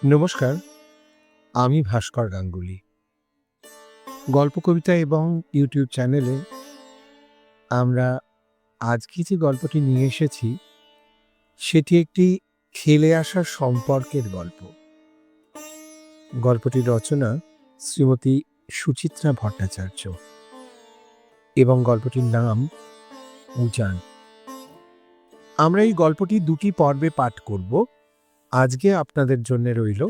নমস্কার, আমি ভাস্কর গাঙ্গুলি। গল্প কবিতা এবং ইউটিউব চ্যানেলে আমরা আজকে যে গল্পটি নিয়ে এসেছি সেটি একটি খেলে আসার সম্পর্কের গল্প। গল্পটির রচনা শ্রীমতী সুচিত্রা ভট্টাচার্য এবং গল্পটির নাম উজান। আমরা এই গল্পটি দুটি পর্বে পাঠ করব। আজকে আপনাদের জন্য রইল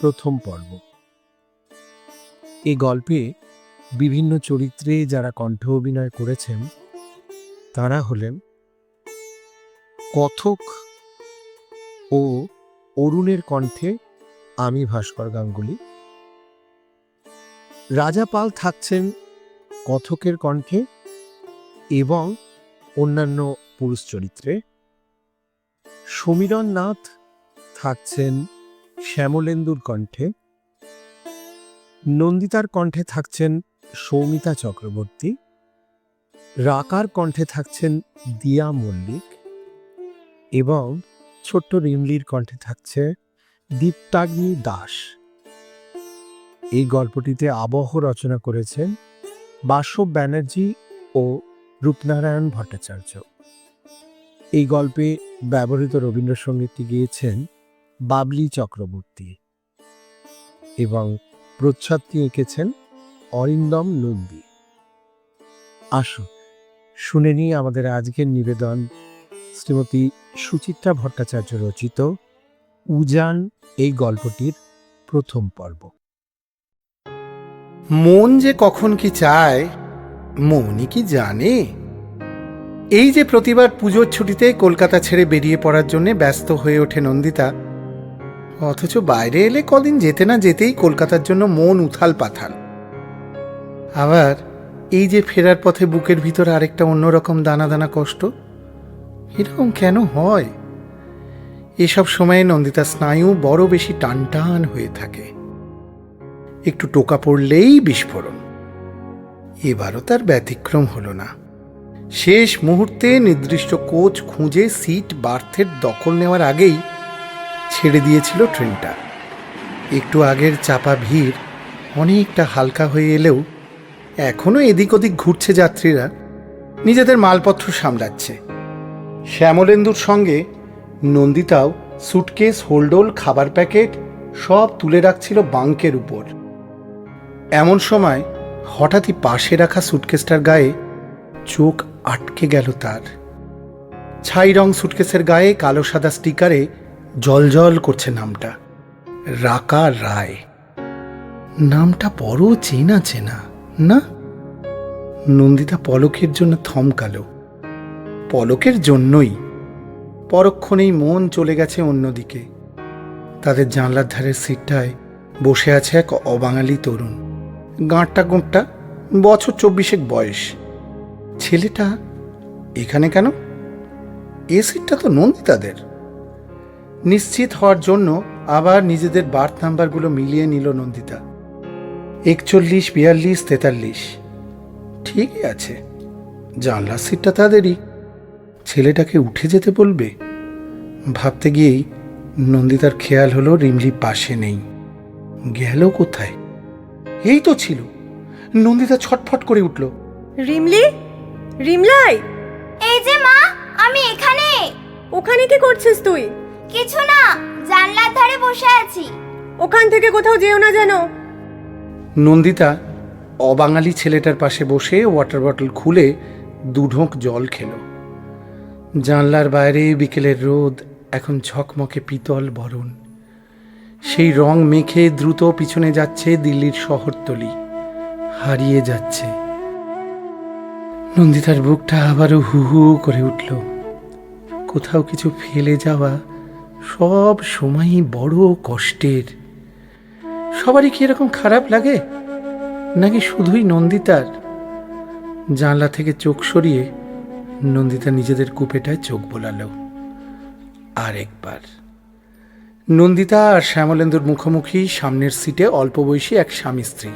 প্রথম পর্ব। এই গল্পে বিভিন্ন চরিত্রে যারা কণ্ঠ অভিনয় করেছেন তারা হলেন কথক ও অরুণের কণ্ঠে আমি ভাস্কর গাঙ্গুলি, রাজা পাল থাকছেন কথকের কণ্ঠে এবং অন্যান্য পুরুষ চরিত্রে, সমীরণ নাথ থাকছেন শ্যামলেন্দুর কণ্ঠে, নন্দিতার কণ্ঠে থাকছেন সৌমিতা চক্রবর্তী, রাকার কণ্ঠে থাকছেন দিয়া মল্লিক এবং ছোট্ট রিমলির কণ্ঠে থাকছে দীপ্তাগ্নি দাস। এই গল্পটিতে আবহ রচনা করেছেন বাসব ব্যানার্জি ও রূপনারায়ণ ভট্টাচার্য। এই গল্পে ব্যবহৃত রবীন্দ্রসঙ্গীতটি গেয়েছেন বাবলি চক্রবর্তী এবং প্রচ্ছদটি এঁকেছেন অরিন্দম নন্দী। আসুন শুনে নিই আমাদের আজকের নিবেদন শ্রীমতী সুচিত্রা ভট্টাচার্য রচিত উজান এই গল্পটির প্রথম পর্ব। মন যে কখন কি চায় মনই কি জানে। এই যে প্রতিবার পুজোর ছুটিতে কলকাতা ছেড়ে বেরিয়ে পড়ার জন্য ব্যস্ত হয়ে ওঠে নন্দিতা, অথচ বাইরে এলে কদিন যেতে না যেতেই কলকাতার জন্য মন উথাল পাথাল। আবার এই যে ফেরার পথে বুকের ভিতর আরেকটা অন্যরকম দানা দানা কষ্ট। এরকম কেন হয়? এসব সময়ে নন্দিতার স্নায়ু বড় বেশি টানটান হয়ে থাকে। একটু টোকা পড়লেই বিস্ফোরণ। এবারও তার ব্যতিক্রম হলো না। শেষ মুহূর্তে নির্দিষ্ট কোচ খুঁজে সিট বার্থের দখল নেওয়ার আগেই ছেড়ে দিয়েছিল ট্রেনটা। একটু আগের চাপা ভিড় অনেকটা হালকা হয়ে এলেও এখনও এদিক ওদিক ঘুরছে যাত্রীরা, নিজেদের মালপত্র সামলাচ্ছে। শ্যামলেন্দুর সঙ্গে নন্দিতাও সুটকেস, হোল্ডোল, খাবার প্যাকেট সব তুলে রাখছিল বাঙ্কের উপর। এমন সময় হঠাৎই পাশে রাখা সুটকেসটার গায়ে চোখ আটকে গেল তার। ছাই রং সুটকেসের গায়ে কালো সাদা স্টিকারে জলজল করছে নামটা, রাকা রায়। নামটা বড় চেনা চেনা না? নন্দিতা পলকের জন্য থমকালো। পলকের জন্যই। পরক্ষণেই মন চলে গেছে অন্যদিকে। তাদের জানলার ধারের সিটটায় বসে আছে এক অবাঙালি তরুণ, গাঁটটা গোঁটটা, বছর 24 বয়স। ছেলেটা এখানে কেন? এ সিটটা তো নন্দিতাদের। নিশ্চিত হওয়ার জন্য আবার নিজেদের বার্থ নাম্বারগুলো মিলিয়ে নিল নন্দিতা। 41, 42, 43 ঠিকই আছে। জানলার সিটটা তাদেরই। ছেলেটাকে উঠে যেতে বলবে? ভাবতে গিয়েই নন্দিতার খেয়াল হলো রিমলি পাশে নেই। গেল কোথায়? এই তো ছিল। নন্দিতা ছটফট করে উঠল। রিমলি, রিমলাই! এই যে মা, আমি এখানে। ওখানে কি করছিস তুই? কিছু না, জানলার ধারে বসে আছি। ওখান থেকে কোথাও যেও না যেন। নন্দিতা অবাঙালি ছেলেটার পাশে বসে ওয়াটার বটল খুলে দুঢোক জল খেল। জানলার বাইরে বিকেলের রোদ এখন ঝকমকে পিতল বরণ। সেই রং মেখে দ্রুত পিছনে যাচ্ছে দিল্লির শহরতলি, হারিয়ে যাচ্ছে। নন্দিতার বুকটা আবারও হু হু করে উঠল। কোথাও কিছু ফেলে যাওয়া সব সময়ই বড় কষ্টের। সবারই কি এরকম খারাপ লাগে, নাকি শুধুই নন্দিতার? জানলা থেকে চোখ সরিয়ে নন্দিতা নিজেদের কুপেটায় চোখ বোলালো। আরেকবার নন্দিতা আর শ্যামলেন্দুর মুখোমুখি সামনের সিটে অল্প বয়সী এক স্বামী স্ত্রী।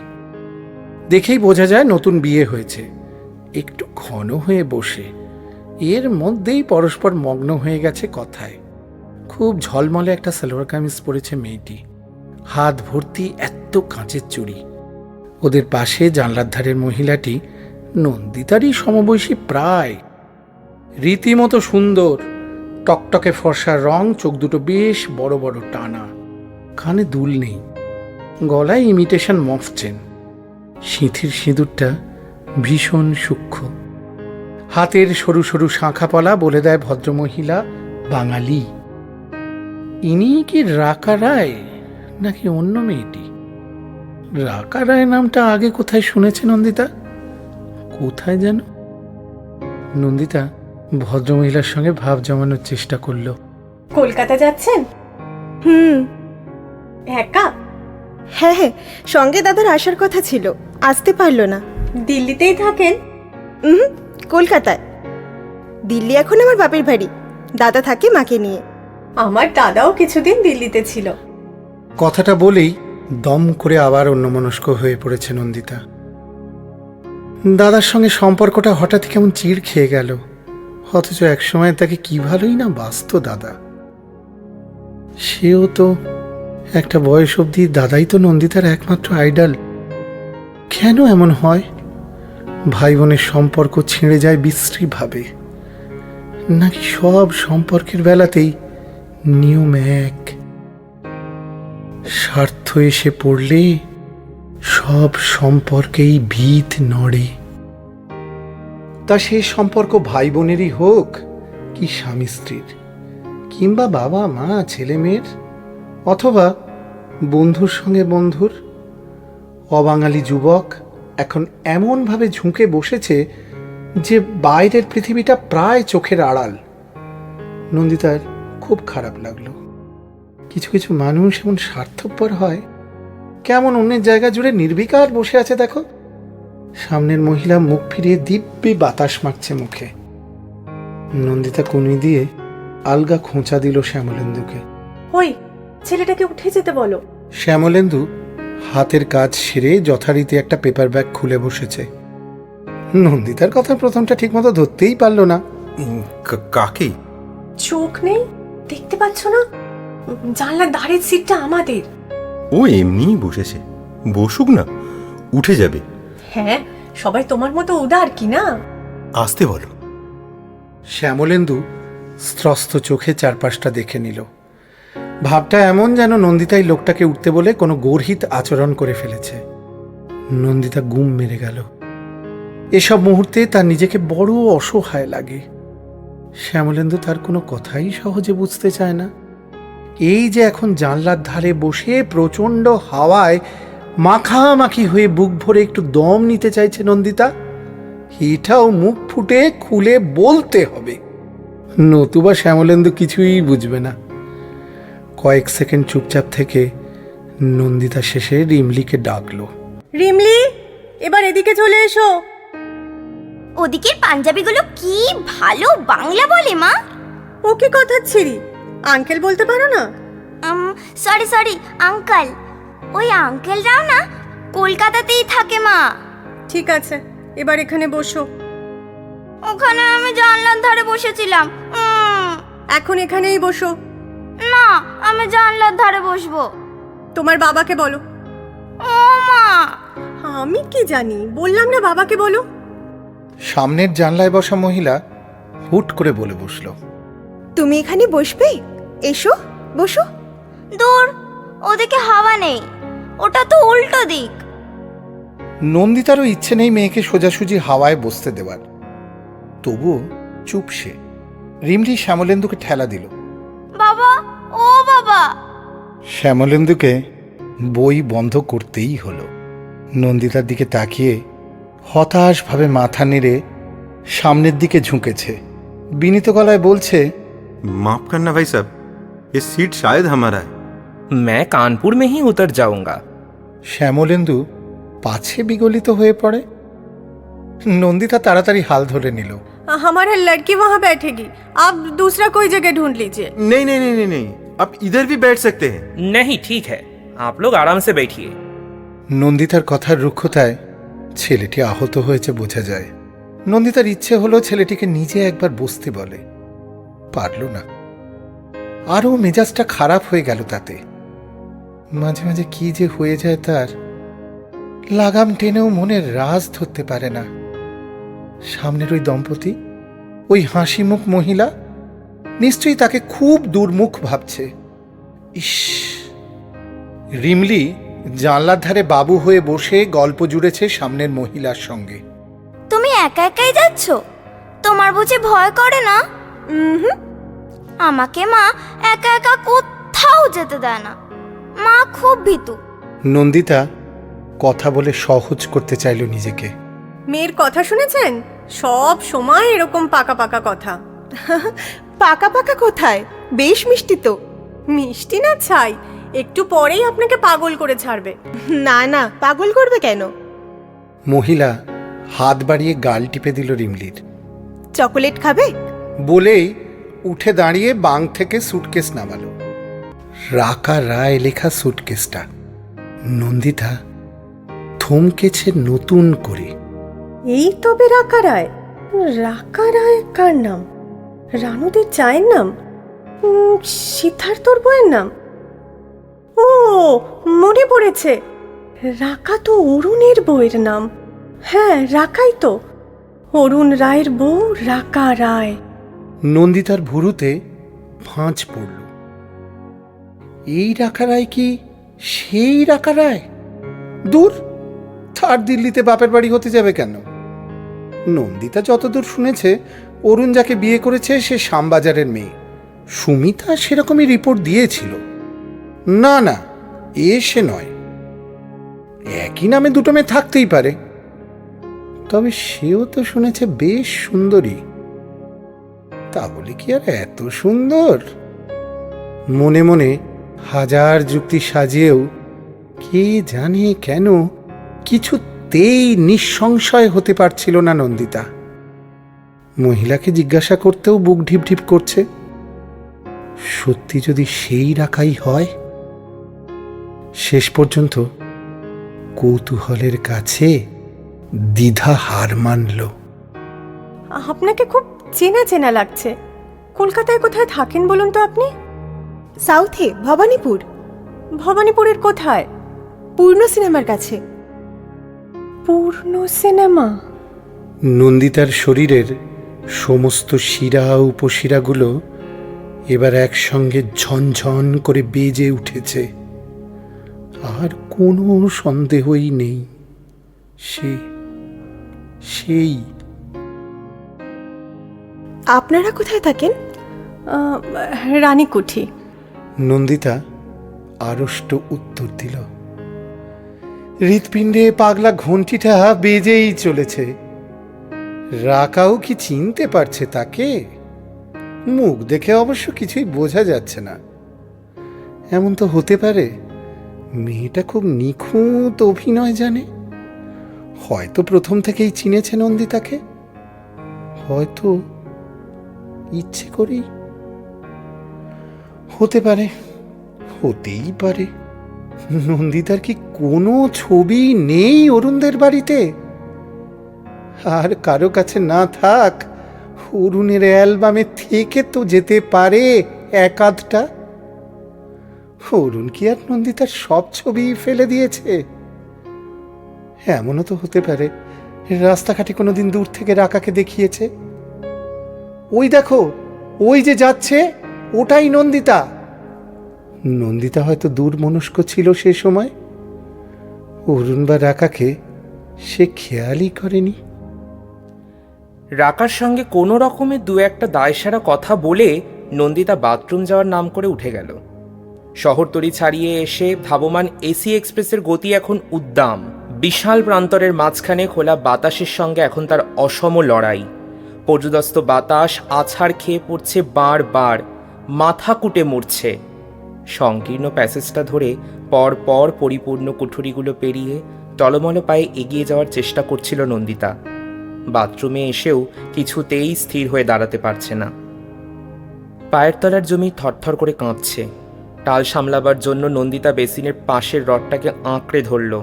দেখেই বোঝা যায় নতুন বিয়ে হয়েছে। একটু ঘন হয়ে বসে, এর মধ্যেই পরস্পর মগ্ন হয়ে গেছে কথায়। খুব ঝলমলে একটা সালোয়ার কামিজ পরেছে মেয়েটি। হাত ভর্তি এত কাঁচের চুড়ি। ওদের পাশে জানলার ধারের মহিলাটি নন্দিতারই সমবয়সী প্রায়, রীতিমতো সুন্দর, টকটকে ফর্সা রং, চোখ দুটো বেশ বড় বড় টানা, কানে দুল নেই, গলায় ইমিটেশন মফ চেন, সিঁথির সিঁদুরটা ভীষণ সূক্ষ্ম, হাতের সরু সরু শাঁখাপলা বলে দেয় ভদ্রমহিলা বাঙালি। ইনি কি রাকা রায় নাকি অন্য মেয়েটি? রাকা রায় নামটা আগে কোথায় শুনেছে নন্দিতা? কোথায় যেন? নন্দিতা ভদ্রমহিলার সঙ্গে ভাব জমানোর চেষ্টা করলো। কলকাতা যাচ্ছেন? একা? হ্যাঁ হ্যাঁ, সঙ্গে দাদার আসার কথা ছিল, আসতে পারলো না। দিল্লিতেই থাকেন? কলকাতায়। দিল্লি এখন আমার বাপের বাড়ি, দাদা থাকে মাকে নিয়ে। আমার দাদাও কিছুদিন দিল্লিতে ছিল। কথাটা বলেই দম করে আবার অন্যমনস্ক হয়ে পড়েছে নন্দিতা। দাদার সঙ্গে সম্পর্কটা হঠাৎ কেমন চিড় খেয়ে গেল, অথচ একসময় তাকে কি ভালোই না বাসত দাদা। সেও তো একটা বয়স অবধি দাদাই তো নন্দিতার একমাত্র আইডল। কেন এমন হয়? ভাই বোনের সম্পর্ক ছিঁড়ে যায় বিশ্রীভাবে, নাকি সব সম্পর্কের বেলাতেই নিয়ম এক? স্বার্থ এসে পড়লে সব সম্পর্কেই ভিত নড়ে। তা সেই সম্পর্ক ভাই বোনেরই হোক, কি স্বামী স্ত্রীর, কিংবা বাবা মা ছেলে মেয়ের, অথবা বন্ধুর সঙ্গে বন্ধুর। অবাঙালি যুবক এখন এমনভাবে ঝুঁকে বসেছে যে বাইরের পৃথিবীটা প্রায় চোখের আড়াল। নন্দিতার খুব খারাপ লাগলো। কিছু কিছু মানুষ এমন স্বার্থপর হয়, কেমন অন্যের জায়গা জুড়ে নির্বিকার বসে আছে দেখো। সামনের মহিলা মুখ ফিরিয়ে দিব্যি বাতাস মারছে মুখে। নন্দিতা কনুই দিয়ে আলগা খোঁচা দিল শ্যামলেন্দুকে। ওই ছেলেটাকে উঠে যেতে বলো। শ্যামলেন্দু হাতের কাজ সেরে যথারীতি একটা পেপার ব্যাগ খুলে বসেছে। নন্দিতার কথা প্রথমটা ঠিকমতো ধরতেই পারল না। কাকে? চোখ নেই, দেখতে পাচ্ছ না? জানলার ধারের সিটটা আমাদের। ও এমনিই বসেছে, বসুক না, উঠে যাবে। হ্যাঁ, সবাই তোমার মতো উদার কি না? আসতে বলো। শ্যামলেন্দু স্ত্রস্ত চোখে চারপাশটা দেখে নিল। ভাবটা এমন যেন নন্দিতাই লোকটাকে উঠতে বলে কোনো গর্হিত আচরণ করে ফেলেছে। নন্দিতা গুম মেরে গেল। এসব মুহূর্তে তার নিজেকে বড় অসহায় লাগে। শ্যামলেন্দু তার কোনো কথাই সহজে বুঝতে চায় না। এই যে এখন জানলার ধারে বসে প্রচণ্ড হাওয়ায় মাখামাখি হয়ে বুক ভরে একটু দম নিতে চাইছে নন্দিতা, এটাও মুখ ফুটে খুলে বলতে হবে, নতুবা শ্যামলেন্দু কিছুই বুঝবে না। কয়েক সেকেন্ড চুপচাপ থেকে নন্দিতা শেষে রিমলিকে ডাকলো। রিমলি, এবার এদিকে চলে এসো। ওদিকের পাঞ্জাবিগুলো কি ভালো বাংলা বলে মা। ও কি কথা ছিরি? আঙ্কেল বলতে পারো না? Sorry sorry uncle. ওই আঙ্কেলরাও না কলকাতাতেই থাকে মা। ঠিক আছে, এবার এখানে বসো। ওখানে আমি জানলার ধারে বসেছিলাম। এখন এখানেই বসো। না, আমি জানলার ধারে বসবো। তোমার বাবাকে বলো। ও মা, আমি কি জানি, বললাম না বাবাকে বলো। সামনের জানলায় বসা মহিলা হুট করে বলে বসলো, তুমি এখানে বসবে? এসো বসো। দূর, ওদিকে হাওয়া নেই, ওটা তো উল্টো দিক। নন্দিতারও ইচ্ছে নেই মেয়েকে সোজাসুজি হাওয়ায় বসতে দেওয়ার, তবুও চুপ সে। রিমলি শ্যামলেন্দুকে ঠেলা দিল। বাবা, ও বাবা। শ্যামলেন্দুকে বই বন্ধ করতেই হলো। নন্দিতার দিকে তাকিয়ে হতাশভাবে মাথা নেড়ে সামনের দিকে ঝুঁকেছে। বিনীত গলায় বলছে, माफ करना भाई साहब, ये सीट शायद हमारा है। मैं कानपुर में ही उतर जाऊंगा। শ্যামলেন্দু পাছে বিগলিত হয়ে পড়ে। নন্দিতা তাড়াতাড়ি হাল ধরে নিল। हमारा लड़की वहाँ बैठेगी, आप दूसरा कोई जगह ढूंढ लीजिए। नहीं नहीं नहीं नहीं नहीं, आप इधर भी बैठ सकते हैं। नहीं, ठीक है, आप लोग आराम से बैठिए। নন্দিতার কথার রুক্ষতায় ছেলেটি আহত হয়েছে বোঝা যায়। নন্দিতার ইচ্ছে হলো ছেলেটিকে নিজে একবার বসতে বলে, পারল না। আরও মেজাজটা খারাপ হয়ে গেল তাতে। মাঝে মাঝে কি যে হয়ে যায় তার, লাগাম টেনেও মনের রাজ ধরতে পারে না। সামনের ওই দম্পতি, ওই হাসি মুখ মহিলা নিশ্চয়ই তাকে খুব দুর্মুখ ভাবছে। ইস! রিমলি জানলার ধারে বাবু হয়ে বসে গল্প জুড়েছে সামনের মহিলার সঙ্গে। তুমি একা একাই যাচ্ছ? তোমার বুঝি ভয় করে না? আমাকে মা একা একা কোথাও যেতে দেয় না। মা খুব ভীতু। নন্দিতা কথা বলে সহজ করতে চাইল নিজেকে। মেয়ের কথা শুনেছেন? সব সময় এরকম পাকা পাকা কথা। পাকা পাকা কোথায়, বেশ মিষ্টি তো। মিষ্টি না ছাই, একটু পরেই আপনাকে পাগল করে ছাড়বে। না না, পাগল করবে কেন? মহিলা হাত বাড়িয়ে গাল টিপে দিল রিমলির। চকোলেট খাবে? বলেই উঠে দাঁড়িয়ে বাং থেকে সুটকেস নামালো। রাকা রায় লেখা সুটকেসটা। নন্দিতা থমকেছে নতুন করে। এই তবে রাকা রায়। রাকা রায় কার নাম? রানুদের চায়ের নাম? সিদ্ধার্থর বইয়ের নাম? ও, মনে পড়েছে, রাকা তো অরুণের বইয়ের নাম। হ্যাঁ, রাকাই তো। অরুণ রায়ের বউ রাকা রায়। নন্দিতার ভুরুতে ভাঁজ পড়ল। এই রাকা রায় কি সেই রাকা রায়? দূর, তার দিল্লিতে বাপের বাড়ি হতে যাবে কেন? নন্দিতা যতদূর শুনেছে, অরুণ যাকে বিয়ে করেছে সে শ্যামবাজারের মেয়ে। সুমিতা সেরকমই রিপোর্ট দিয়েছিল। না না, এ সে নয়। একই নামে দুটো মেয়ে থাকতেই পারে, তবে সেও তো শুনেছে বেশ সুন্দরী। তা বলে কি আর এত সুন্দর? মনে মনে হাজার যুক্তি সাজিয়েও কে জানে কেন কিছুতেই নিঃসংশয় হতে পারছিল না নন্দিতা। মহিলাকে জিজ্ঞাসা করতেও বুক ঢিপ ঢিপ করছে। সত্যি যদি সেই রাখাই হয়? শেষ পর্যন্ত কৌতূহলের কাছে দ্বিধা হার মানল। আপনাকে খুব চেনা চেনা লাগছে। কলকাতায় কোথায় থাকেন বলুন তো আপনি? সাউথে, ভবানীপুর। ভবানীপুরের কোথায়? পূর্ণ সিনেমার কাছে। পূর্ণ সিনেমা? নন্দিতার শরীরের সমস্ত শিরা উপশিরাগুলো এবার একসঙ্গে ঝনঝন করে বেজে উঠেছে। আর কোনো সন্দেহই নেই, সেই। আপনারা কোথায় থাকেন? রানীকুঠি। নন্দিতা আড়ষ্ট উত্তর দিল। হৃৎপিণ্ডে পাগলা ঘন্টিটা বেজেই চলেছে। রাকাও কি চিনতে পারছে তাকে? মুখ দেখে অবশ্য কিছুই বোঝা যাচ্ছে না। এমন তো হতে পারে মেয়েটা খুব নিখুঁত অভিনয় জানে। হয়তো প্রথম থেকেই চিনেছে নন্দিতাকে, হয়তো ইচ্ছে করেই। হতে পারে, হতেই পারে। নন্দিতার কি কোনো ছবি নেই অরুণদের বাড়িতে? আর কারো কাছে না থাক, অরুণের অ্যালবামে থেকে তো যেতে পারে এক আধটা। অরুণ কি আর নন্দিতার সব ছবি ফেলে দিয়েছে? এমনও তো হতে পারে রাস্তাঘাটে কোনোদিন দূর থেকে রাকাকে দেখিয়েছে। ওই দেখো, ওই যে যাচ্ছে, ওটাই নন্দিতা। নন্দিতা হয়তো দূরমনস্ক ছিল সে সময়। অরুণ বা রাকাকে সে খেয়ালই করেনি। রাকার সঙ্গে কোনো রকমের দু একটা দায়সারা কথা বলে নন্দিতা বাথরুম যাওয়ার নাম করে উঠে গেল। শহরতলি ছাড়িয়ে এসে ধাবমান এসি এক্সপ্রেসের গতি এখন উদ্দাম। বিশাল প্রান্তরের মাঝখানে খোলা বাতাসের সঙ্গে এখন তার অসম লড়াই। পর্যুদস্ত বাতাস আছাড় খেয়ে পড়ছে বারবার, মাথা কুটে মরছে। সংকীর্ণ প্যাসেজটা ধরে পর পরিপূর্ণ কুঠুরিগুলো পেরিয়ে টলমল পায়ে এগিয়ে যাওয়ার চেষ্টা করছিল নন্দিতা। বাথরুমে এসেও কিছুতেই স্থির হয়ে দাঁড়াতে পারছে না। পায়ের তলার জমি থরথর করে কাঁপছে। টাল সামলাবার জন্য নন্দিতা বেসিনের পাশের রডটাকে আঁকড়ে ধরল।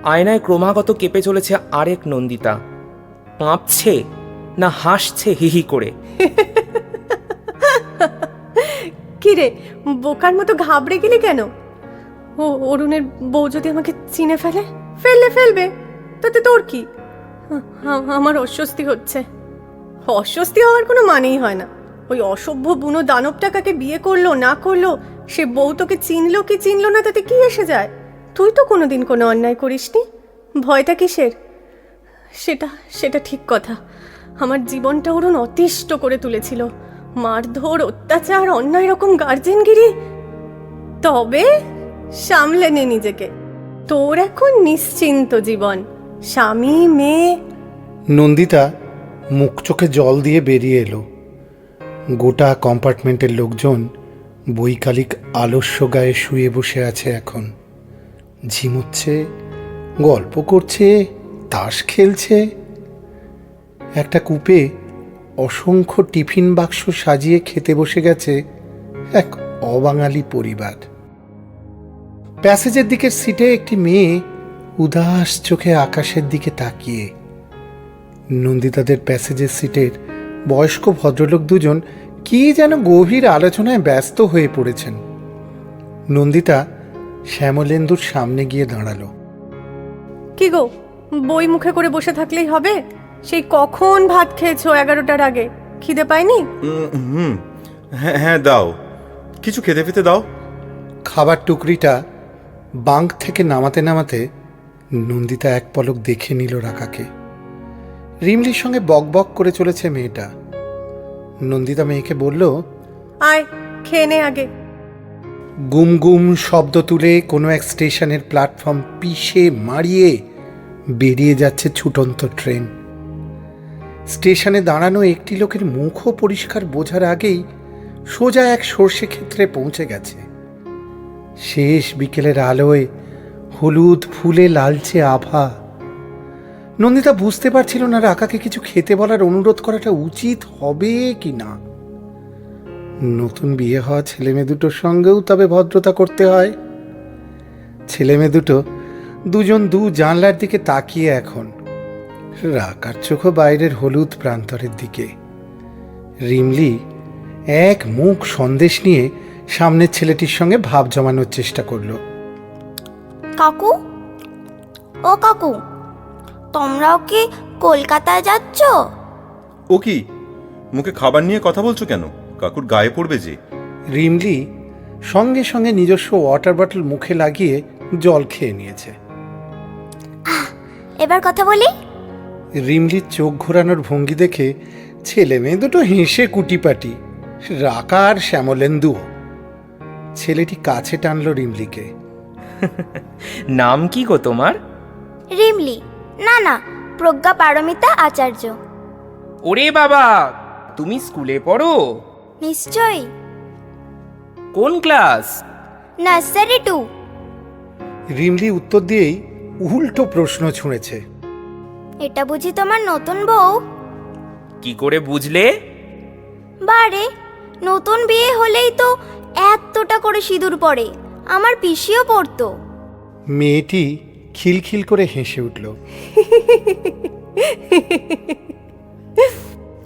আয়নায় ক্রমাগত কেঁপে চলেছে আরেক নন্দিতা। কাঁপছে না হাসছে হিহি করে? কিরে, বোকার মতো ঘাবড়ে গেলি কেন? অরুণের বউ যদি আমাকে চিনে ফেলবে তাতে তোর কি? আমার অস্বস্তি হচ্ছে। অস্বস্তি হওয়ার কোনো মানেই হয় না। ওই অসভ্য বুনো দানবটা কাকে বিয়ে করলো না করলো, সে বউ তোকে চিনলো কি চিনলো না তাতে কি এসে যায়? তুই তো কোনোদিন কোনো অন্যায় করিসনি, ভয়টা কিসের? সেটা ঠিক কথা। আমার জীবনটা অরুণ অতিষ্ঠ করে তুলেছিল। মারধর, অত্যাচার, অন্যায় রকম গার্জেনগিরি। তবে সামলে নে নিজেকে, তোর এখন নিশ্চিন্ত জীবন, স্বামী, মেয়ে। নন্দিতা মুখ চোখে জল দিয়ে বেরিয়ে এলো। গোটা কম্পার্টমেন্টের লোকজন বৈকালিক আলস্য গায়ে শুয়ে বসে আছে এখন। ঝিমুচ্ছে, গল্প করছে, তাস খেলছে। একটা কূপে অসংখ্য টিফিন বাক্স সাজিয়ে খেতে বসে গেছে এক অবাঙালি পরিবার। প্যাসেজের দিকের সিটে একটি মেয়ে উদাস চোখে আকাশের দিকে তাকিয়ে। নন্দিতাদের প্যাসেজের সিটের বয়স্ক ভদ্রলোক দুজন কি যেন গভীর আলোচনায় ব্যস্ত হয়ে পড়েছেন। নন্দিতা শ্যামলেন্দুর সামনে গিয়ে দাঁড়ালো। কি গো, বই মুখে করে বসে থাকলেই হবে? সেই কখন ভাত খেয়েছো? 11টার আগে খিদে পায়নি? হ্যাঁ হ্যাঁ, দাও, কিছু খেতে ফেতে দাও। খাবার টুকরিটা বাঙ্ক থেকে নামাতে নামাতে নন্দিতা এক পলক দেখে নিল রাকাকে। রিমলির সঙ্গে বকবক করে চলেছে মেয়েটা। নন্দিতা মেয়েকে বলল, আয় খেয়ে নে আগে। গুম গুম শব্দ তুলে কোনো এক স্টেশনের প্ল্যাটফর্ম পিষে মারিয়ে বেরিয়ে যাচ্ছে ছুটন্ত ট্রেন। স্টেশনে দাঁড়ানো একটি লোকের মুখও পরিষ্কার বোঝার আগেই সোজা এক সর্ষে ক্ষেত্রে পৌঁছে গেছে। শেষ বিকেলের আলোয় হলুদ ফুলে লালচে আভা। নন্দিতা বুঝতে পারছিল না রাকাকে কিছু খেতে বলার অনুরোধ করাটা উচিত হবে কি না। নতুন বিয়ে হওয়া ছেলেমেয়ে দুটোর সঙ্গেও তবে ভদ্রতা করতে হয়। ছেলেমেয়ে দুটো দুজন দু জানলার দিকে তাকিয়ে এখন। রাকার চোখও বাইরের হলুদ প্রান্তরের দিকে। রিমলি এক মুখ সন্দেশ নিয়ে সামনের ছেলেটির সঙ্গে ভাব জমানোর চেষ্টা করলো। কাকু, ও কাকু, তোমরাও কি কলকাতায় যাচ্ছ? ও কি, মুখে খাবার নিয়ে কথা বলছো কেন? কাকুর গায়ে পড়বে যে। রিমলি সঙ্গে সঙ্গে নিজস্ব ওয়াটার বটল মুখে লাগিয়ে জল খেয়ে নিয়েছে। এবার কথা বলি। রিমলির চোখ ঘোরানোর ভঙ্গি দেখে ছেলে মেয়ে দুটো হেসে কুটিপাটি, রাকা আর শ্যামলেন্দু। ছেলেটি কাছে টানলো রিমলিকে। নাম কি গো তোমার? রিমলি। না না, প্রজ্ঞা পারমিতা আচার্য। ওরে বাবা, তুমি স্কুলে পড়ো? নিশ্চয়ই। কোন ক্লাস? নার্সারি 2। রিমলি উত্তর দিয়েই উল্টো প্রশ্ন ছুঁড়েছে। এটা বুঝি তোমার নতুন বউ? কি করে বুঝলে? বারে, নতুন বিয়ে হলেই তো এতটা করে সিঁদুর পড়ে। আমার পিসিও পড়তো। মেয়েটি খিলখিল করে হেসে উঠল।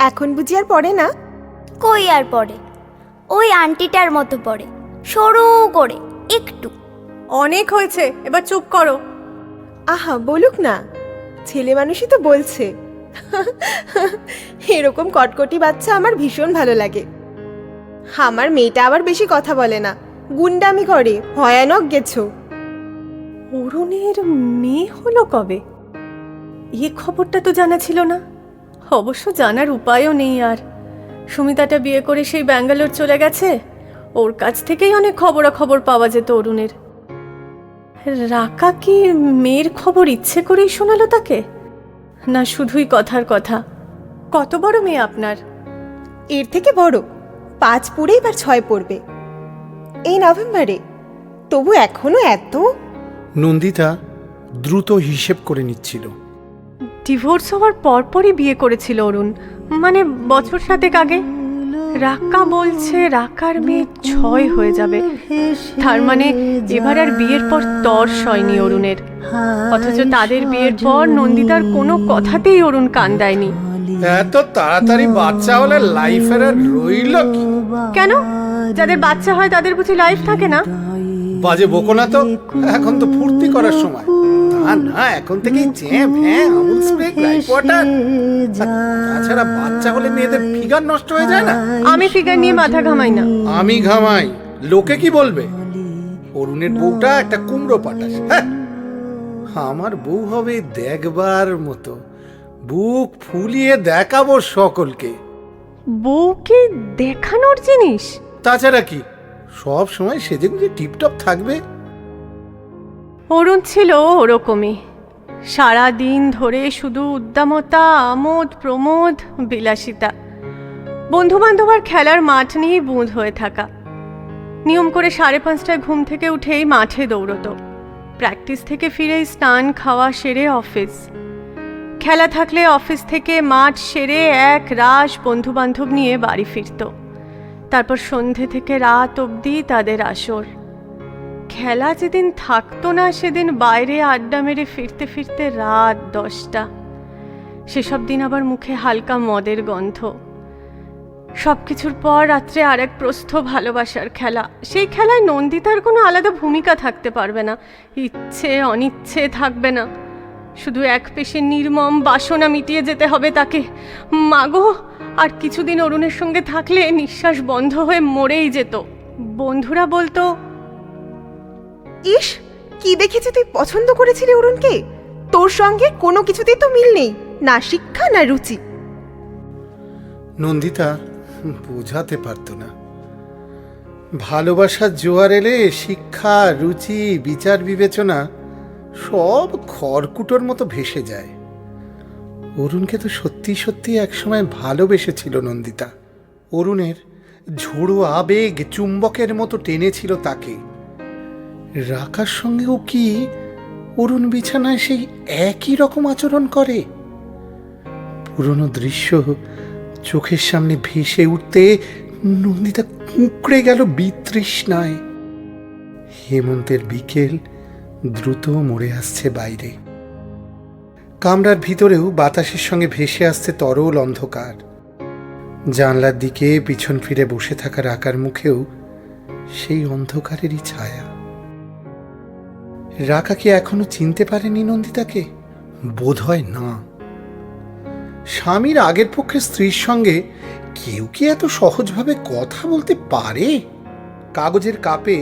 এখন বুঝি আর পড়ে না? কই আর পড়ে, ওই আন্টিটার মতো পড়ে, সরু করে একটু। অনেক হয়েছে, এবার চুপ করো। আহা, বলুক না, ছেলে মানুষই তো বলছে। এরকম কটকটি বাচ্চা আমার ভীষণ ভালো লাগে। আমার মেয়েটা আবার বেশি কথা বলে না, গুন্ডামি করে, ভয়ানক গেছো। অরুণের মেয়ে হলো কবে? এই খবরটা তো জানা ছিল না। অবশ্য জানার উপায়ও নেই আর। সুমিতাটা বিয়ে করে সেই ব্যাঙ্গালোর চলে গেছে, ওর কাছ থেকেই অনেক খবরাখবর পাওয়া যেত অরুণের। রাকা কি মেয়ের খবর ইচ্ছে করেই শোনালো তাকে, না শুধুই কথার কথা? কত বড় মেয়ে আপনার? এর থেকে বড়, 5 পুরে এবার 6 পড়বে এই নভেম্বরে। তবু এখনো এত। নন্দিতা দ্রুত হিসেব করে নিচ্ছিল। ডিভোর্স হওয়ার পরপরই বিয়ে করেছিল অরুণ, মানে বছর 7 আগে। রাকা বলছে রাকার মেয়ে 6 হয়ে যাবে। তার মানে এবার আর বিয়ের পর তর সয়নি অরুণের। অথচ তাদের বিয়ের পর নন্দিতার কোনো কথাতেই অরুণ কান দেয়নি। এত তাড়াতাড়ি বাচ্চা হলে লাইফের আর রইল কি? কেন? যাদের বাচ্চা হয় তাদের বুঝি লাইফ থাকে না? বাজে বকো না তো, এখন তো ফুর্তি করার সময়। তা না, এখন থেকেই চ্যাপ, হ্যাঁ, আমুল স্প্রে, গ্রাইপ ওয়াটার। তাছাড়া বাচ্চা হলে মেয়েদের ফিগার নষ্ট হয়ে যায় না। আমি ফিগার নিয়ে মাথা ঘামাই না। আমি ঘামাই, লোকে কি বলবে? অরুণের বউটা একটা কুমড়ো পাটাস। হ্যাঁ, আমার বউ হবে দেখবার মতো, বুক ফুলিয়ে দেখাবো সকলকে। বউকে দেখানোর জিনিস? তাছাড়া কি, সব সময় সেজেগুজে টিপটপ থাকবে। অরুণ ছিল ওরকমই, সারা দিন ধরে শুধু উদ্দামতা, আমোদ প্রমোদ, বিলাসিতা, বন্ধু বান্ধব আর খেলার মাঠ নিয়েই বুঁদ হয়ে থাকা। নিয়ম করে 5:30টায় ঘুম থেকে উঠেই মাঠে দৌড়তো, প্র্যাকটিস থেকে ফিরেই স্নান খাওয়া সেরে অফিস, খেলা থাকলে অফিস থেকে মাঠ সেরে এক রাশ বন্ধু বান্ধব নিয়ে বাড়ি ফিরত। তারপর সন্ধে থেকে রাত অবধি তাদের আসর। খেলা যেদিন থাকতো না সেদিন বাইরে আড্ডা মেরে ফিরতে ফিরতে রাত 10টা। সেসব দিন আবার মুখে হালকা মদের গন্ধ। সব কিছুর পর রাত্রে আরেক প্রস্থ ভালোবাসার খেলা। সেই খেলায় নন্দিতার কোনো আলাদা ভূমিকা থাকতে পারবে না, ইচ্ছে অনিচ্ছে থাকবে না, শুধু এক পেশে নির্মম বাসনা মিটিয়ে যেতে হবে তাকে। মাগো, আর কিছুদিন অরুণের সঙ্গে থাকলে নিঃশ্বাস বন্ধ হয়ে মরেই যেত। বন্ধুরা বলতো, ইস, কি দেখেছি তুই পছন্দ করেছিলি অরুণকে? তোর সঙ্গে কোনো কিছুতেই তো মিল নেই, না শিক্ষা না রুচি। নন্দিতা বোঝাতে পারতো না। ভালোবাসার জোয়ার এলে শিক্ষা, রুচি, বিচার বিবেচনা সব খড়কুটোর মতো ভেসে যায়। অরুণকে তো সত্যি সত্যি একসময় ভালোবেসেছিল নন্দিতা। অরুণের ঝোড়ো আবেগ চুম্বকের মতো টেনেছিল তাকে। রাকার সঙ্গেও কি অরুণ বিছানায় সেই একই রকম আচরণ করে? পুরনো দৃশ্য চোখের সামনে ভেসে উঠতে নন্দিতা কুঁকড়ে গেল বিতৃষ্ণায়। হেমন্তের বিকেল দ্রুত মরে আসছে বাইরে। কামরার ভিতরেও বাতাসের সঙ্গে ভেসে আসছে তরল অন্ধকার। জানলার দিকে পিছন ফিরে বসে থাকা রাকার মুখেও সেই অন্ধকারেরই ছায়া। রাকা কি এখনো চিনতে পারেনি নন্দিতাকে? বোধহয় না। স্বামীর আগের পক্ষে স্ত্রীর সঙ্গে কেউ কি এত সহজভাবে কথা বলতে পারে? কাগজের কাপে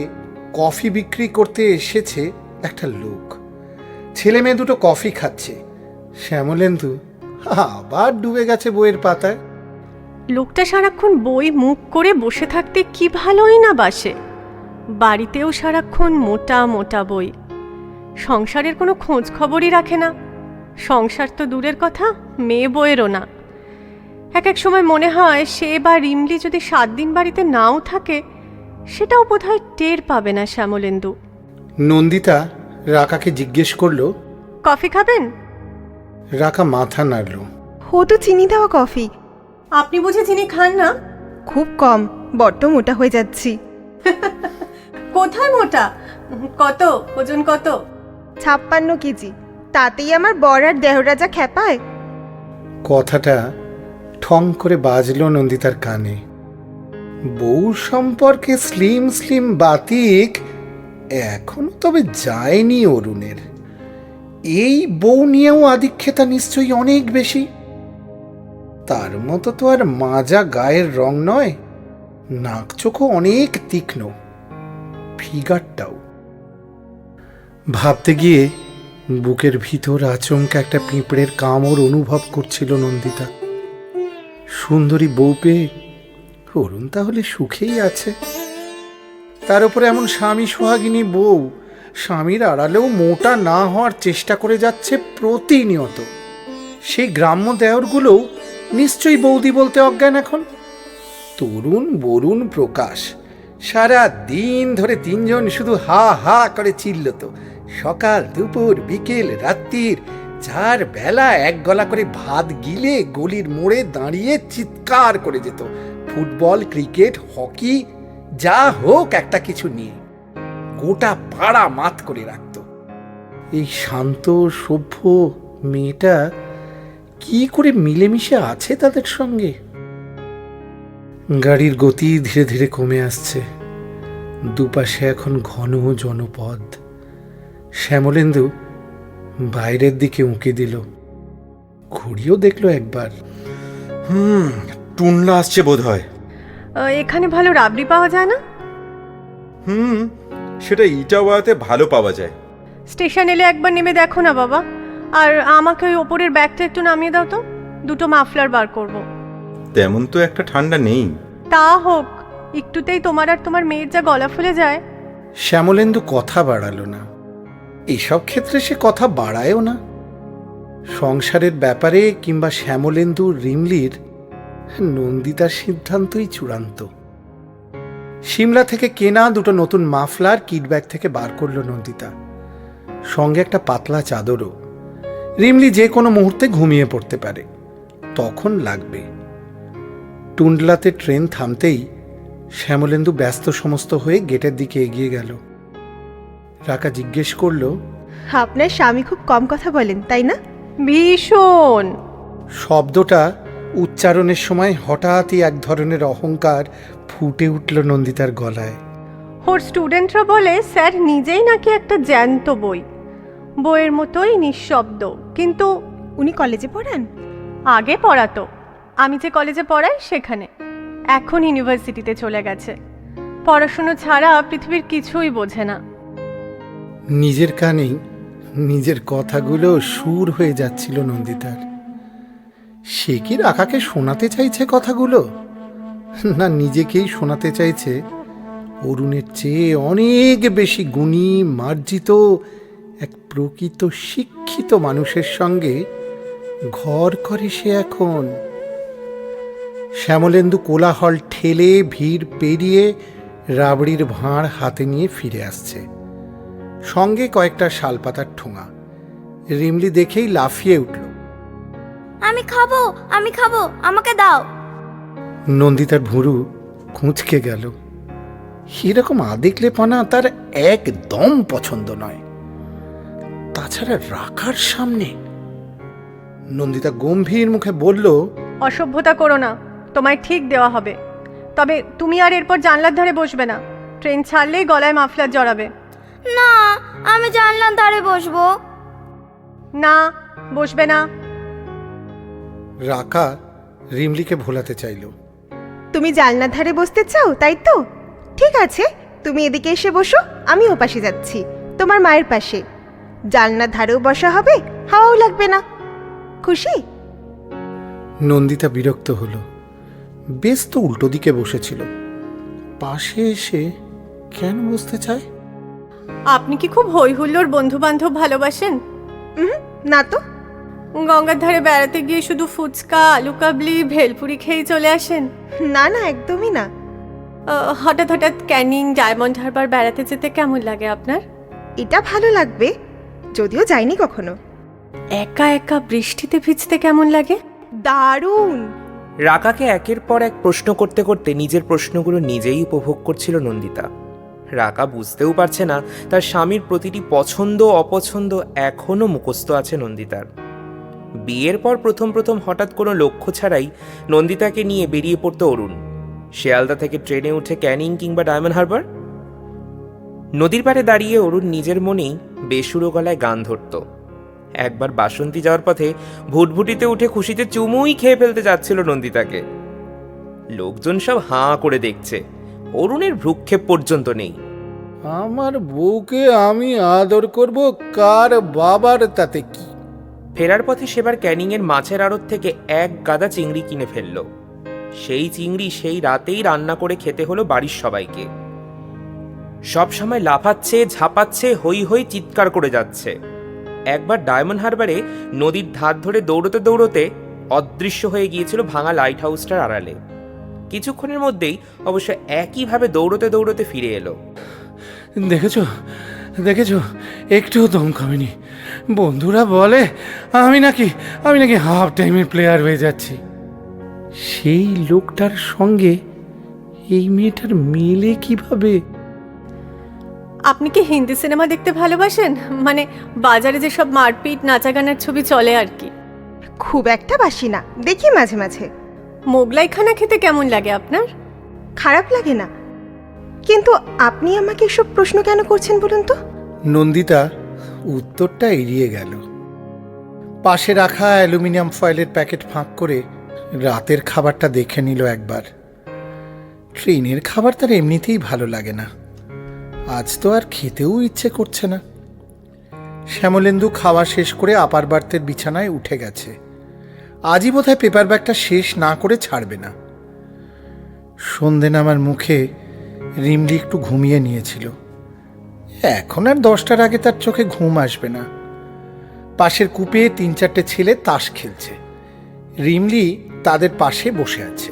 কফি বিক্রি করতে এসেছে একটা লোক। ছেলে মেয়ে দুটো কফি খাচ্ছে। শ্যামলেন্দু আবার ডুবে গেছে বইয়ের পাতায়। লোকটা সারাক্ষণ বই মুখ করে বসে থাকতে কি ভালোই না বাসে। বাড়িতেও সারাক্ষণ মোটা মোটা বই। সংসারের কোনো খোঁজ খবরই রাখে না। সংসার তো দূরের কথা, মেয়ে বইয়েরও না। এক এক সময় মনে হয় সে বা রিমলি যদি 7 দিন বাড়িতে নাও থাকে, সেটাও বোধহয় টের পাবে না শ্যামলেন্দু। নন্দিতা রাকাকে জিজ্ঞেস করলো, কফি খাবেন? রাকা মাথা নাড়ল। ও তো চিনি দেওয়া কফি। আপনি বুঝে চিনি খান না? খুব কম, বড্ড মোটা হয়ে যাচ্ছি। কোথায় মোটা? কত ওজন? কত? 56 কেজি। তাতেই আমার বর আর দেহরাজা খেপায়। কথাটা ঠং করে বাজলো নন্দিতার কানে। বউ সম্পর্কে স্লিম স্লিম বাতিক এখনো তবে যায়নি অরুণের। এই বউ নিয়েও আধিক্যতা নিশ্চয়ই অনেক বেশি। তার মতো তো আর মাজা গায়ের রং নয়, নাক চোখও অনেক তীক্ষ্ণ, ফিগারটাও। ভাবতে গিয়ে বুকের ভিতর আচমকা একটা পিঁপড়ের কামড় অনুভব করছিল নন্দিতা। সুন্দরী বউ পেয়ে অরুণ তাহলে সুখেই আছে। তার উপরে এমন স্বামী সোহাগিনী বউ স্বামীর আড়ালেও মোটা না হওয়ার চেষ্টা করে যাচ্ছে প্রতিনিয়ত। সেই গ্রাম্য দেওরগুলোও নিশ্চয়ই বৌদি বলতে অজ্ঞান এখন। তরুণ বরুণ প্রকাশ সারা দিন ধরে 3 জন শুধু হা হা করে চিল্লত। সকাল দুপুর বিকেল রাত্রির 4 বেলা 1 গলা করে ভাত গিলে গলির মোড়ে দাঁড়িয়ে চিৎকার করে যেত। ফুটবল, ক্রিকেট, হকি, যা হোক একটা কিছু নিয়ে গোটা পাড়া মাত করে রাখত। এই শান্ত সভ্য মেয়েটা কি করে মিলেমিশে আছে তাদের সঙ্গে? গাড়ির গতি ধীরে ধীরে কমে আসছে। দুপাশে এখন ঘন জনপদ। শ্যামলেন্দু বাইরের দিকে উঁকি দিল, ঘুরিও দেখলো একবার। টুনলা আসছে বোধ হয়। এখানে ভালো রাবড়ি পাওয়া যায় না? সেটা ইটাওয়াতে ভালো পাওয়া যায়। স্টেশন এলে একবার নেমে দেখো না বাবা। আর আমাকে ওই ওপরের ব্যাগটা একটু নামিয়ে দাও তো, দুটো মাফলার বার করব। তেমন তো একটা ঠান্ডা নেই। তা হোক, একটুতেই তোমার আর তোমার মেয়ের যা গলা ফুলে যায়। শ্যামলেন্দু কথা বাড়ালো না। এইসব ক্ষেত্রে সে কথা বাড়ায়ও না। সংসারের ব্যাপারে কিংবা শ্যামলেন্দু রিমলির নন্দিতার সিদ্ধান্তই চূড়ান্ত। সিমলা থেকে কেনা দুটো নতুন মাফলার কিটব্যাগ থেকে বার করলো নন্দিতা, সঙ্গে একটা পাতলা চাদরও। রিমলি যে কোনো মুহূর্তে ঘুমিয়ে পড়তে পারে, তখন লাগবে। টুন্ডলাতে ট্রেন থামতেই শ্যামলেন্দু ব্যস্ত সমস্ত হয়ে গেটের দিকে এগিয়ে গেল। রাকা জিজ্ঞেস করলো, আপনার স্বামী খুব কম কথা বলেন, তাই না? ভীষণ। শব্দটা উচ্চারণের সময় হঠাৎই এক ধরনের অহংকার ফুটে উঠল নন্দিতার গলায়। ওর স্টুডেন্টরা বলে স্যার নিজেই নাকি একটা জ্যান্ত বই, বইয়ের মতোই নিঃশব্দ। কিন্তু উনি কলেজে পড়ান? আগে পড়াতো, আমি যে কলেজে পড়াই সেখানে। এখন ইউনিভার্সিটিতে চলে গেছে। পড়াশুনো ছাড়া পৃথিবীর কিছুই বোঝে না। নিজের কানেই নিজের কথাগুলো সুর হয়ে যাচ্ছিল নন্দিতার। সে কি রাকাকে শোনাতে চাইছে কথাগুলো, না নিজেকেই শোনাতে চাইছে অরুণের চেয়ে অনেক বেশি গুণী মার্জিত এক প্রকৃত শিক্ষিত মানুষের সঙ্গে ঘর করে সে এখন? শ্যামলেন্দু কোলাহল ঠেলে ভিড় পেরিয়ে রাবড়ির ভাঁড় হাতে নিয়ে ফিরে আসছে, সঙ্গে কয়েকটা শালপাতার ঠোঙা। রিমলি দেখেই লাফিয়ে উঠল, আমি খাবো, আমি খাবো, আমাকে দাও। নন্দিতার ভুরু কুঁচকে গেল। এরকম আদেকলে পানা তার একদম পছন্দ নয়, তাছাড়া রাখার সামনে। নন্দিতা গম্ভীর মুখে বলল, অসভ্যতা করো না, তোমায় ঠিক দেওয়া হবে। তবে তুমি আর এরপর জানলার ধারে বসবে না। ট্রেন ছাড়লেই গলায় মাফলার জড়াবে। না, আমি জানলাম ধারে বসবো। না, বসবে না। রাকা রিমলিকে ভোলাতে চাইল। তুমি জানলার ধারে বসতে চাও, তাই তো? ঠিক আছে, তুমি এদিকে এসে বসো, আমি ও পাশে যাচ্ছি, তোমার মায়ের পাশে। জানলার ধারেও বসা হবে, হাওয়াও লাগবে না। খুশি? নন্দিতা বিরক্ত হলো। বেশ তো উল্টো দিকে বসেছিল, পাশে এসে কেন বসতে চায়? আপনি কি খুব হই হুল্লোড় বন্ধু বান্ধব ভালোবাসেন? না তো। গঙ্গার ধারে বেড়াতে গিয়ে শুধু ফুচকা, আলু কাবলি, ভেলপুরি খেয়ে চলে আসেন? না না, একদমই না। হঠাৎ হঠাৎ ক্যানিং, ডায়মন্ড হারবার বেড়াতে যেতে কেমন লাগে আপনার? এটা ভালো লাগবে, যদিও যাইনি কখনো। একা একা বৃষ্টিতে ভিজতে কেমন লাগে? দারুণ। রাকাকে একের পর এক প্রশ্ন করতে করতে নিজের প্রশ্নগুলো নিজেই উপভোগ করছিল নন্দিতা। রাকা বুঝতেও পারছে না তার স্বামীর প্রতিটি পছন্দ অপছন্দ এখনও মুখস্থ আছে নন্দিতার। বিয়ের পর প্রথম প্রথম হঠাৎ কোনো লক্ষ্য ছাড়াই নন্দিতাকে নিয়ে বেরিয়ে পড়তো অরুণ। শিয়ালদা থেকে ট্রেনে উঠে ক্যানিং কিংবা ডায়মন্ড হারবার। নদীর পাড়ে দাঁড়িয়ে অরুণ নিজের মনেই বেসুরো গলায় গান ধরত। একবার বাসন্তী যাওয়ার পথে ভুটভুটিতে উঠে খুশিতে চুমুই খেয়ে ফেলতে যাচ্ছিল নন্দিতাকে। লোকজন সব হাঁ করে দেখছে, অরুণের ভ্রুক্ষেপ পর্যন্ত নেই। আমার বউকে আমি আদর করব, কার বাবার তাতে কি? ফেরার পথে সেবার ক্যানিংয়ের মাছের আড়ত থেকে এক গাদা চিংড়ি কিনে ফেলল। সেই চিংড়ি সেই রাতেই রান্না করে খেতে হলো বাড়ির সবাইকে। সব সময় লাফাচ্ছে, ঝাঁপাচ্ছে, হই হই চিৎকার করে যাচ্ছে। একবার ডায়মন্ড হারবারে নদীর ধার ধরে দৌড়তে দৌড়তে অদৃশ্য হয়ে গিয়েছিল ভাঙা লাইট হাউসটার আড়ালে। কিছুক্ষণের মধ্যেই অবশ্য একইভাবে দৌড়তে দৌড়তে ফিরে এলো। দেখেছো দেখেছো, একটুও দম কমেনি। বন্ধুরা বলে আমি নাকি হাফ টাইমের প্লেয়ার হয়ে যাচ্ছি। সেই লোকটার সঙ্গে এই মেয়েটার মিলে কিভাবে? আপনি কি হিন্দি সিনেমা দেখতে ভালোবাসেন? মানে বাজারে যেসব মারপিট নাচাগানার ছবি চলে আর কি। খুব একটা বাসি না, দেখি মাঝে মাঝে। মোগলাই খানা খেতে কেমন লাগে আপনার? খারাপ লাগে না, কিন্তু আপনি আমাকে এসব প্রশ্ন কেন করছেন বলুন তো? নন্দিতা উত্তরটা এড়িয়ে গেল। পাশে রাখা অ্যালুমিনিয়াম ফয়েলের প্যাকেট ফাঁক করে রাতের খাবারটা দেখে নিল একবার। ট্রেনের খাবার তার এমনিতেই ভালো লাগে না, আজ তো আর খেতেও ইচ্ছে করছে না। শ্যামলেন্দু খাওয়া শেষ করে আপার বার্তের বিছানায় উঠে গেছে। আজই বোধহয় পেপার ব্যাগটা শেষ না করে ছাড়বে না। সন্ধে নামার মুখে রিমলি একটু ঘুমিয়ে নিয়েছিল। এখন আর 10টার আগে তার চোখে ঘুম আসবে না। পাশের কূপে 3-4টে ছেলে তাস খেলছে, রিমলি তাদের পাশে বসে আছে।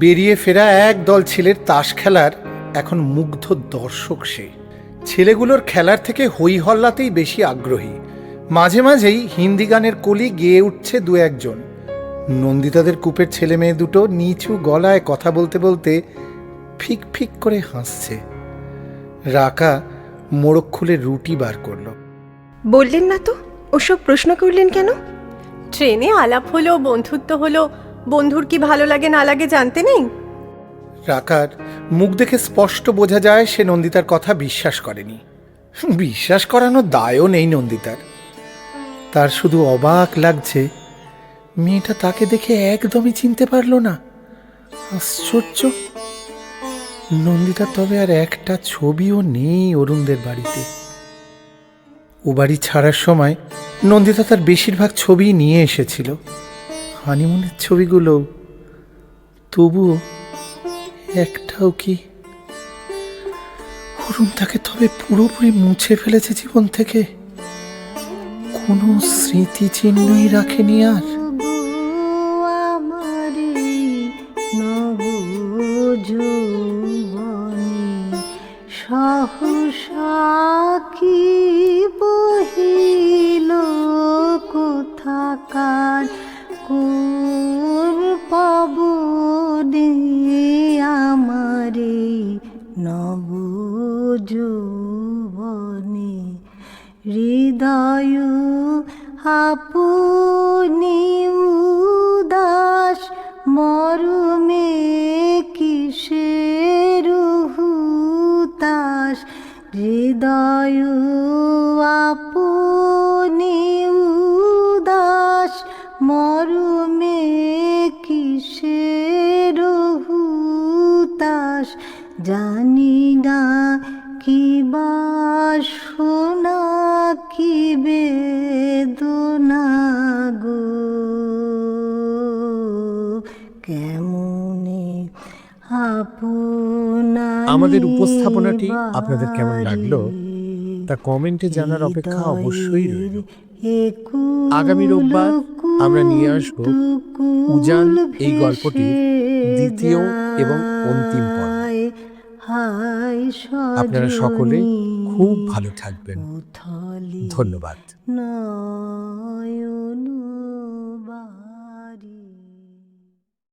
বেরিয়ে ফেরা এক দল ছেলের তাস খেলার এখন মুগ্ধ দর্শক সে। ছেলেগুলোর খেলার থেকে হই হল্লাতেই বেশি আগ্রহী। মাঝে মাঝেই হিন্দি গানের কলি গেয়ে উঠছে দু একজন। নন্দিতাদের কূপের ছেলে মেয়ে দুটো নিচু গলায় কথা বলতে বলতে ফিক ফিক করে হাসছে। রাকা মোড়ক খুলে রুটি বার করলো। বললেন না তো, ওসব প্রশ্ন করলেন কেন? ট্রেনে আলাপ হলো, বন্ধুত্ব হলো, বন্ধুর কি ভালো লাগে না লাগে জানতে নেই? রাকার মুখ দেখে স্পষ্ট বোঝা যায় সে নন্দিতার কথা বিশ্বাস করেনি। বিশ্বাস করানোর দায়ও নেই নন্দিতার। তার শুধু অবাক লাগছে মেয়েটা তাকে দেখে একদমই চিনতে পারলো না। আশ্চর্য! নন্দিতার তবে আর একটা ছবিও নেই অরুণদের বাড়িতে। ও বাড়ি ছাড়ার সময় নন্দিতা তার বেশিরভাগ ছবি নিয়ে এসেছিল, হানিমুনের ছবিগুলো। তবুও একটাও কি? অরুণ তাকে তবে পুরোপুরি মুছে ফেলেছে জীবন থেকে, কোনো স্মৃতিচিহ্নই রাখেনি আর। সহসা কি বহিল কোথাকার কোন পাবনে আমারে নব যৌবনে হৃদয় আপনি উদাস মরমে কিসের হুতাশ হৃদয় আপনি উদাস মরমে কিসের হুতাশ জানি না কি বাসনা কি বেদনা গো কেমনে আমাদের উপস্থাপনাটি আপনাদের কেমন লাগলো তা কমেন্টে জানার অপেক্ষা অবশ্যই রইল। আগামী রোববার আমরা নিয়ে আসব উজান এই গল্পটির দ্বিতীয় এবং অন্তিম পর্ব। আপনারা সকলে খুব ভালো থাকবেন। ধন্যবাদ।